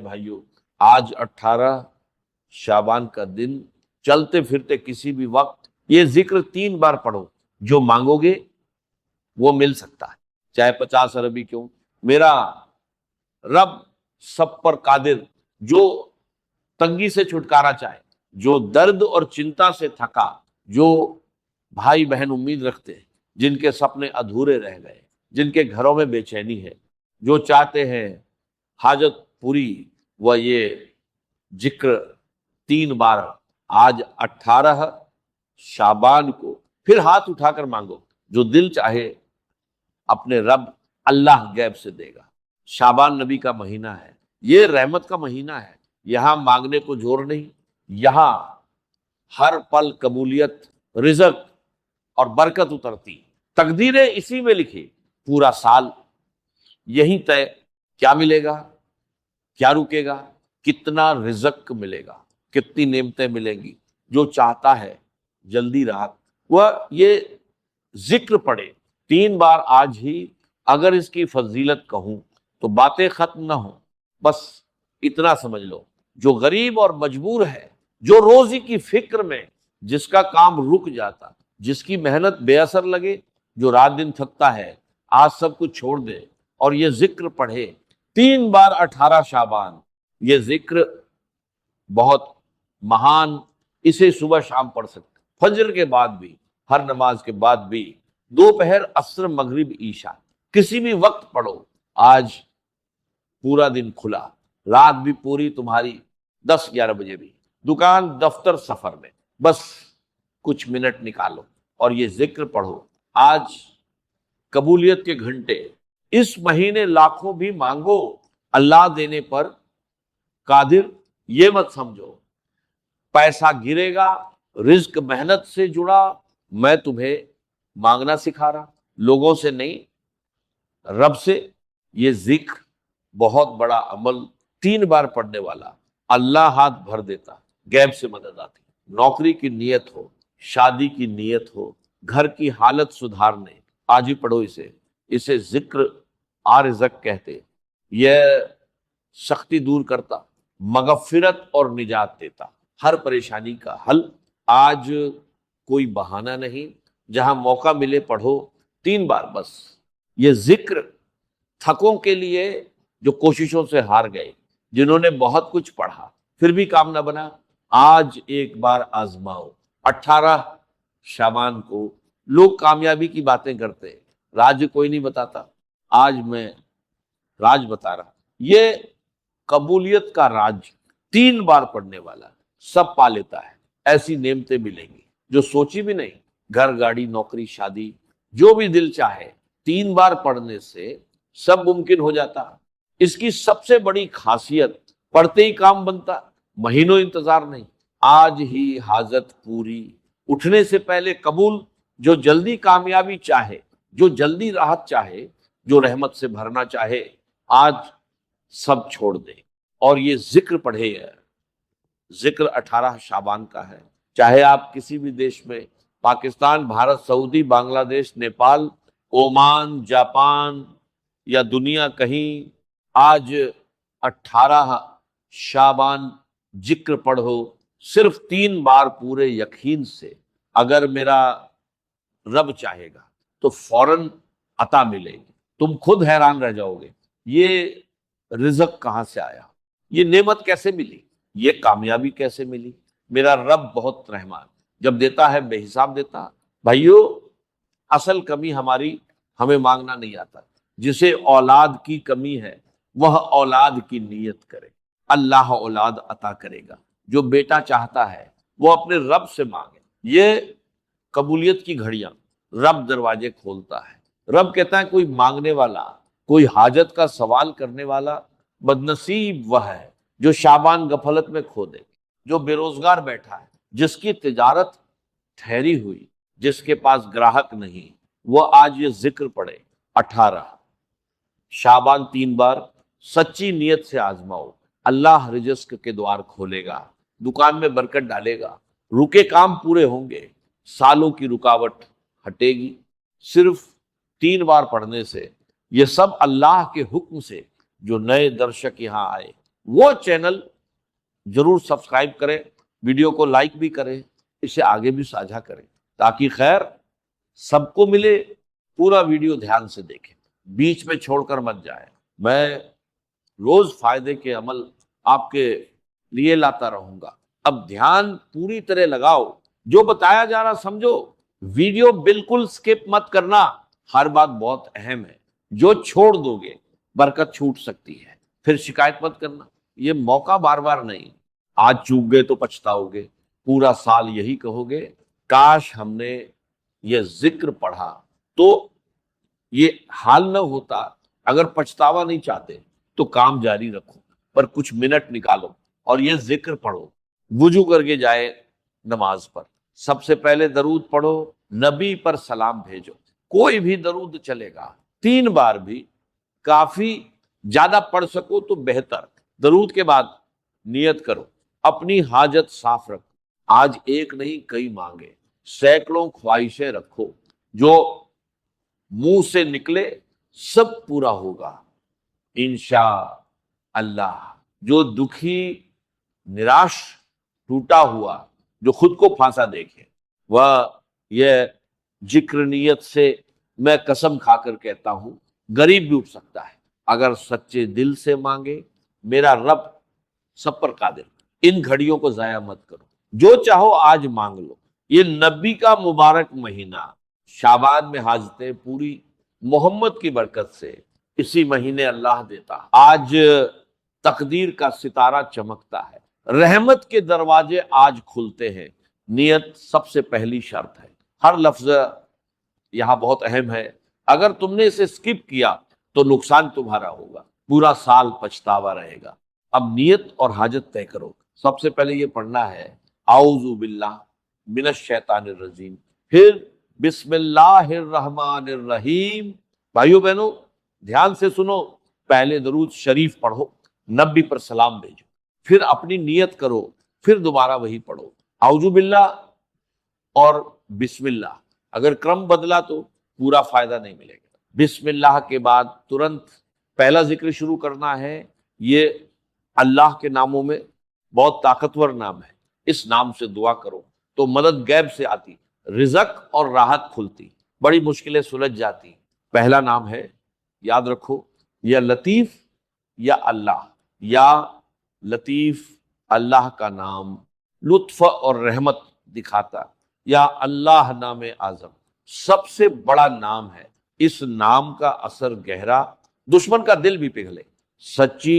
بھائیو، آج 18 شعبان کا دن، چلتے پھرتے کسی بھی وقت یہ ذکر 3 بار پڑھو، جو مانگو گے وہ مل سکتا ہے، چاہے 50 اربی کیوں۔ میرا رب سب پر قادر، جو تنگی سے چھٹکارا چاہے، جو درد اور چنتا سے تھکا، جو بھائی بہن امید رکھتے ہیں، جن کے سپنے ادھورے رہ گئے، جن کے گھروں میں بے چینی ہے، جو چاہتے ہیں حاجت پوری، وہ یہ ذکر 3 بار آج 18 شعبان کو پھر ہاتھ اٹھا کر مانگو، جو دل چاہے اپنے رب اللہ غیب سے دے گا۔ شعبان نبی کا مہینہ ہے، یہ رحمت کا مہینہ ہے، یہاں مانگنے کو زور نہیں، یہاں ہر پل قبولیت، رزق اور برکت اترتی، تقدیریں اسی میں لکھی، پورا سال یہی طے، کیا ملے گا، کیا رکے گا، کتنا رزق ملے گا، کتنی نعمتیں ملیں گی۔ جو چاہتا ہے جلدی رات وہ یہ ذکر پڑھے 3 بار آج ہی، اگر اس کی فضیلت کہوں تو باتیں ختم نہ ہوں، بس اتنا سمجھ لو، جو غریب اور مجبور ہے، جو روزی کی فکر میں، جس کا کام رک جاتا، جس کی محنت بے اثر لگے، جو رات دن تھکتا ہے، آج سب کچھ چھوڑ دے اور یہ ذکر پڑھے 3 بار 18 شعبان۔ یہ ذکر بہت مہان، اسے صبح شام پڑھ سکتے، فجر کے بعد بھی، ہر نماز کے بعد بھی، دوپہر، عصر، مغرب، عشاء، کسی بھی وقت پڑھو۔ آج پورا دن کھلا، رات بھی پوری تمہاری، 10-11 بجے بھی، دکان، دفتر، سفر میں، بس کچھ منٹ نکالو اور یہ ذکر پڑھو۔ آج قبولیت کے گھنٹے، اس مہینے لاکھوں بھی مانگو، اللہ دینے پر قادر، یہ مت سمجھو پیسہ گرے گا، رزق محنت سے جڑا، میں تمہیں مانگنا سکھا رہا، لوگوں سے نہیں، رب سے۔ یہ ذکر بہت عمل عمل 3 بار پڑھنے والا، اللہ ہاتھ بھر دیتا، غیب سے مدد آتی۔ نوکری کی نیت ہو، شادی کی نیت ہو، گھر کی حالت سدھارنے، آج ہی پڑھو اسے ذکر رزق کہتے، یہ سختی دور کرتا، مغفرت اور نجات دیتا، ہر پریشانی کا حل۔ آج کوئی بہانہ نہیں، جہاں موقع ملے پڑھو 3 بار بس۔ یہ ذکر تھکوں کے لیے، جو کوششوں سے ہار گئے، جنہوں نے بہت کچھ پڑھا پھر بھی کام نہ بنا، آج ایک بار آزماؤ۔ 18 شعبان کو لوگ کامیابی کی باتیں کرتے، راج کوئی نہیں بتاتا، آج میں راج بتا رہا، یہ قبولیت کا راج 3 بار پڑھنے والا سب پا لیتا ہے۔ ایسی نعمتیں ملیں گی جو سوچی بھی نہیں، گھر، گاڑی، نوکری، شادی، جو بھی دل چاہے 3 بار پڑھنے سے سب ممکن ہو جاتا۔ اس کی سب سے بڑی خاصیت، پڑھتے ہی کام بنتا، مہینوں انتظار نہیں، آج ہی حاجت پوری، اٹھنے سے پہلے قبول۔ جو جلدی کامیابی چاہے، جو جلدی راحت چاہے، جو رحمت سے بھرنا چاہے، آج سب چھوڑ دے اور یہ ذکر پڑھے۔ ذکر 18 شعبان کا ہے، چاہے آپ کسی بھی دیش میں، پاکستان، بھارت، سعودی، بنگلہ دیش، نیپال، اومان، جاپان یا دنیا کہیں، آج 18 شعبان ذکر پڑھو، صرف 3 بار پورے یقین سے۔ اگر میرا رب چاہے گا تو فوراً عطا ملے گی، تم خود حیران رہ جاؤ گے، یہ رزق کہاں سے آیا، یہ نعمت کیسے ملی، یہ کامیابی کیسے ملی۔ میرا رب بہت رحمان، جب دیتا ہے بے حساب دیتا۔ بھائیو، اصل کمی ہماری، ہمیں مانگنا نہیں آتا۔ جسے اولاد کی کمی ہے وہ اولاد کی نیت کرے، اللہ اولاد عطا کرے گا۔ جو بیٹا چاہتا ہے وہ اپنے رب سے مانگے، یہ قبولیت کی گھڑیاں، رب دروازے کھولتا ہے۔ رب کہتا ہے کوئی مانگنے والا، کوئی حاجت کا سوال کرنے والا بدنصیب وہ ہے جو شعبان غفلت میں کھو دے، جو بے روزگار بیٹھا ہے، جس کی تجارت ٹھہری ہوئی، جس کے پاس گراہک نہیں، وہ آج یہ ذکر پڑھے 18 شعبان 3 بار، سچی نیت سے آزماؤ، اللہ رزق کے دوار کھولے گا، دکان میں برکت ڈالے گا، رکے کام پورے ہوں گے، سالوں کی رکاوٹ ہٹے گی۔ صرف 3 بار پڑھنے سے، یہ سب اللہ کے حکم سے، جو نئے درشک یہاں آئے وہ چینل ضرور سبسکرائب کریں، ویڈیو کو لائک بھی کریں، اسے آگے بھی ساجھا کریں تاکہ خیر سب کو ملے۔ پورا ویڈیو دھیان سے دیکھیں، بیچ میں چھوڑ کر مت جائیں۔ میں روز فائدے کے عمل آپ کے لیے لاتا رہوں گا۔ اب دھیان پوری طرح لگاؤ، جو بتایا جا رہا سمجھو، ویڈیو بالکل سکپ مت کرنا، ہر بات بہت اہم ہے۔ جو چھوڑ دو گے برکت چھوٹ سکتی ہے، پھر شکایت مت کرنا۔ یہ موقع بار بار نہیں، آج چوک گئے تو پچھتاؤ گے، پورا سال یہی کہو گے کاش ہم نے یہ ذکر پڑھا تو یہ حال نہ ہوتا۔ اگر پچھتاوا نہیں چاہتے تو کام جاری رکھو، پر کچھ منٹ نکالو اور یہ ذکر پڑھو۔ وضو کر کے جائے نماز پر، سب سے پہلے درود پڑھو، نبی پر سلام بھیجو۔ کوئی بھی درود چلے گا، 3 بار بھی کافی، زیادہ پڑھ سکو تو بہتر۔ درود کے بعد نیت کرو، اپنی حاجت صاف رکھو، آج ایک نہیں کئی مانگے، سینکڑوں خواہشیں رکھو، جو منہ سے نکلے سب پورا ہوگا انشاء اللہ۔ جو دکھی، نراش، ٹوٹا ہوا، جو خود کو پھانسا دیکھے، وہ یہ ذکر نیت سے میں قسم کھا کر کہتا ہوں غریب بھی اٹھ سکتا ہے اگر سچے دل سے مانگے۔ میرا رب سب پر قادر۔ ان گھڑیوں کو ضائع مت کرو، جو چاہو آج مانگ لو۔ یہ نبی کا مبارک مہینہ، شعبان میں حاجتیں پوری محمد کی برکت سے اسی مہینے اللہ دیتا۔ آج تقدیر کا ستارہ چمکتا ہے، رحمت کے دروازے آج کھلتے ہیں۔ نیت سب سے پہلی شرط ہے۔ ہر لفظ یہاں بہت اہم ہے، اگر تم نے اسے سکپ کیا تو نقصان تمہارا ہوگا، پورا سال پچھتاوا رہے گا۔ اب نیت اور حاجت طے کرو۔ سب سے پہلے یہ پڑھنا ہے اعوذ باللہ من الشیطان الرجیم، پھر بسم اللہ الرحمن الرحیم۔ بھائیو بہنوں دھیان سے سنو، پہلے درود شریف پڑھو، نبی پر سلام بھیجو، پھر اپنی نیت کرو، پھر دوبارہ وہی پڑھو، اعوذ باللہ اور بسم اللہ۔ اگر کرم بدلا تو پورا فائدہ نہیں ملے گا۔ بسم اللہ کے بعد ترنت پہلا ذکر شروع کرنا ہے۔ یہ اللہ کے ناموں میں بہت طاقتور نام ہے، اس نام سے دعا کرو تو مدد غیب سے آتی، رزق اور راحت کھلتی، بڑی مشکلیں سلجھ جاتی۔ پہلا نام ہے، یاد رکھو، یا لطیف یا اللہ، یا لطیف اللہ کا نام لطف اور رحمت دکھاتا، یا اللہ نام اعظم سب سے بڑا نام ہے۔ اس نام کا اثر گہرا، دشمن کا دل بھی پگھلے۔ سچی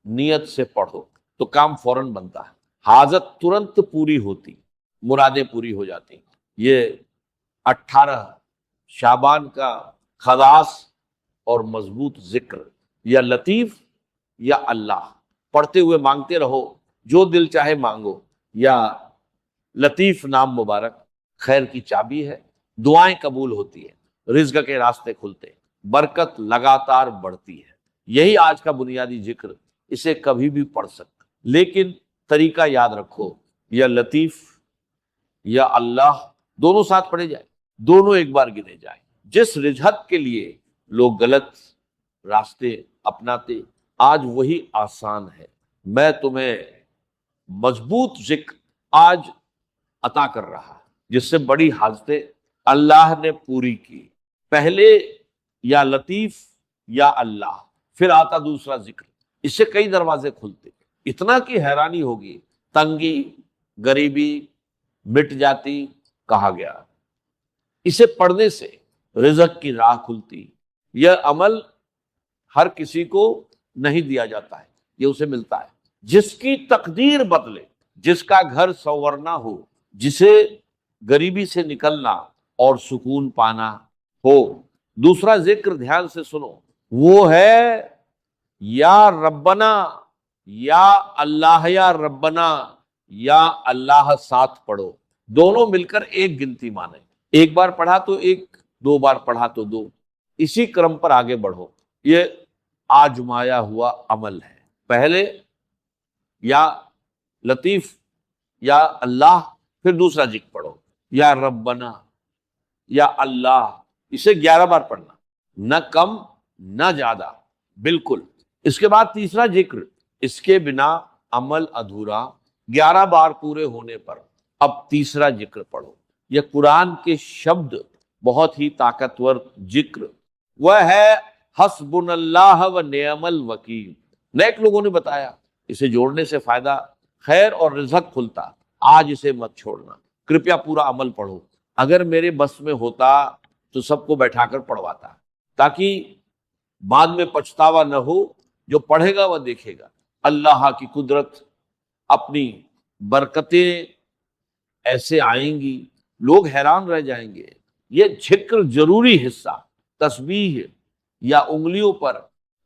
نیت سے پڑھو تو کام فوراً بنتا ہے، حاجت ترنت پوری ہوتی، مرادیں پوری ہو جاتی۔ یہ 18 شعبان کا خاص اور مضبوط ذکر، یا لطیف یا اللہ، پڑھتے ہوئے مانگتے رہو، جو دل چاہے مانگو۔ یا لطیف نام مبارک خیر کی چابی ہے، دعائیں قبول ہوتی ہیں، رزق کے راستے کھلتے ہیں، برکت لگاتار بڑھتی ہے۔ یہی آج کا بنیادی ذکر، اسے کبھی بھی پڑھ سکتے، لیکن طریقہ یاد رکھو، یا لطیف یا اللہ دونوں ساتھ پڑھے جائیں، دونوں ایک بار گنے جائیں۔ جس رجحت کے لیے لوگ غلط راستے اپناتے، آج وہی آسان ہے۔ میں تمہیں مضبوط ذکر آج عطا کر رہا، جس سے بڑی حاجتیں اللہ نے پوری کی۔ پہلے یا لطیف یا اللہ، پھر آتا دوسرا ذکر، اس سے کئی دروازے کھلتے، اتنا کہ حیرانی ہوگی، تنگی غریبی مٹ جاتی۔ کہا گیا اسے پڑھنے سے رزق کی راہ کھلتی۔ یہ عمل ہر کسی کو نہیں دیا جاتا ہے، یہ اسے ملتا ہے جس کی تقدیر بدلے، جس کا گھر سنورنا ہو، جسے غریبی سے نکلنا اور سکون پانا ہو۔ دوسرا ذکر دھیان سے سنو، وہ ہے یا ربنا، یا اللہ، یا ربنا، یا اللہ ساتھ پڑھو، دونوں مل کر ایک گنتی مانے۔ ایک بار پڑھا تو ایک، 2 بار پڑھا تو 2، اسی کرم پر آگے بڑھو۔ یہ آزمایا ہوا عمل ہے۔ پہلے یا لطیف یا اللہ، پھر دوسرا ذکر پڑھو، یا ربنا یا اللہ، اسے 11 بار پڑھنا، نہ کم نہ زیادہ، بالکل۔ اس کے بعد تیسرا ذکر اس کے بنا عمل ادھورا۔ 11 بار پورے ہونے پر اب تیسرا ذکر پڑھو۔ یہ قرآن کے شبد بہت ہی طاقتور ذکر، وہ ہے حسبنا اللہ و نعم الوکیل۔ نیک لوگوں نے بتایا اسے جوڑنے سے فائدہ، خیر اور رزق کھلتا، آج اسے مت چھوڑنا، کرپیا پورا عمل پڑھو۔ اگر میرے بس میں ہوتا تو سب کو بیٹھا کر پڑھواتا، تاکہ بعد میں پچھتاوا نہ ہو۔ جو پڑھے گا وہ دیکھے گا اللہ کی قدرت، اپنی برکتیں ایسے آئیں گی، لوگ حیران رہ جائیں گے۔ یہ ذکر ضروری حصہ، تسبیح یا انگلیوں پر،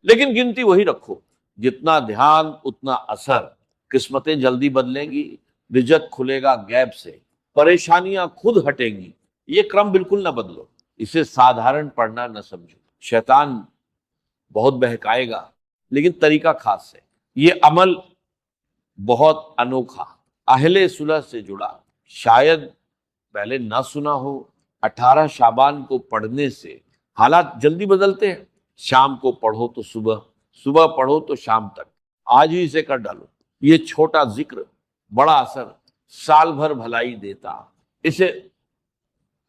لیکن گنتی وہی رکھو، جتنا دھیان اتنا اثر۔ قسمتیں جلدی بدلیں گی، رزق کھلے گا غیب سے، پریشانیاں خود ہٹیں گی۔ یہ کرم بالکل نہ بدلو، اسے سادھارن پڑھنا نہ سمجھو۔ شیطان بہت بہکائے گا، لیکن طریقہ خاص ہے۔ یہ عمل بہت انوکھا، اہل صلح سے جڑا، شاید پہلے نہ سنا ہو۔ 18 شعبان کو پڑھنے سے حالات جلدی بدلتے ہیں۔ شام کو پڑھو تو صبح، صبح پڑھو تو شام تک، آج ہی اسے کر ڈالو۔ یہ چھوٹا ذکر بڑا اثر، سال بھر بھلائی دیتا۔ اسے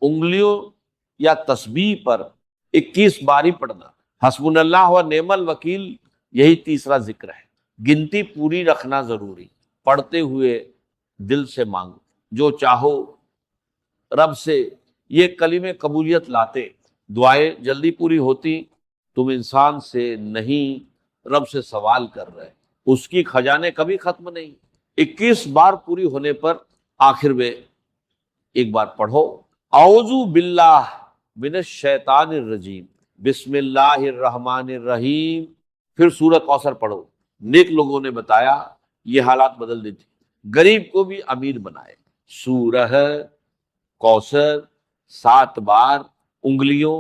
انگلیوں یا تسبیح پر 21 باری پڑھنا۔ حسبنا اللہ و نعم الوکیل، یہی تیسرا ذکر ہے۔ گنتی پوری رکھنا ضروری، پڑھتے ہوئے دل سے مانگو جو چاہو رب سے۔ یہ کلمے قبولیت لاتے، دعائیں جلدی پوری ہوتی۔ تم انسان سے نہیں، رب سے سوال کر رہے، اس کی خزانے کبھی ختم نہیں۔ 21 بار پوری ہونے پر آخر میں ایک بار پڑھو اعوذ باللہ من الشیطان الرجیم، بسم اللہ الرحمن الرحیم، پھر سورۃ کوثر پڑھو۔ نیک لوگوں نے بتایا یہ حالات بدل دیتی۔ غریب کو بھی امیر بنائے۔ سورہ کوثر 7 بار انگلیوں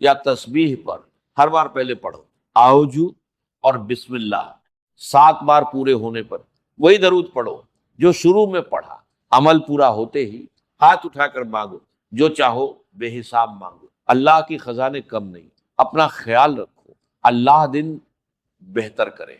یا تسبیح پر ہر بار پہلے پڑھو، اعوذ اور بسم اللہ 7 بار پورے ہونے پر وہی درود پڑھو جو شروع میں پڑھا۔ عمل پورا ہوتے ہی ہاتھ اٹھا کر مانگو، جو چاہو بے حساب مانگو۔ اللہ کی خزانے کم نہیں۔ اپنا خیال رکھو، اللہ دن بہتر کرے۔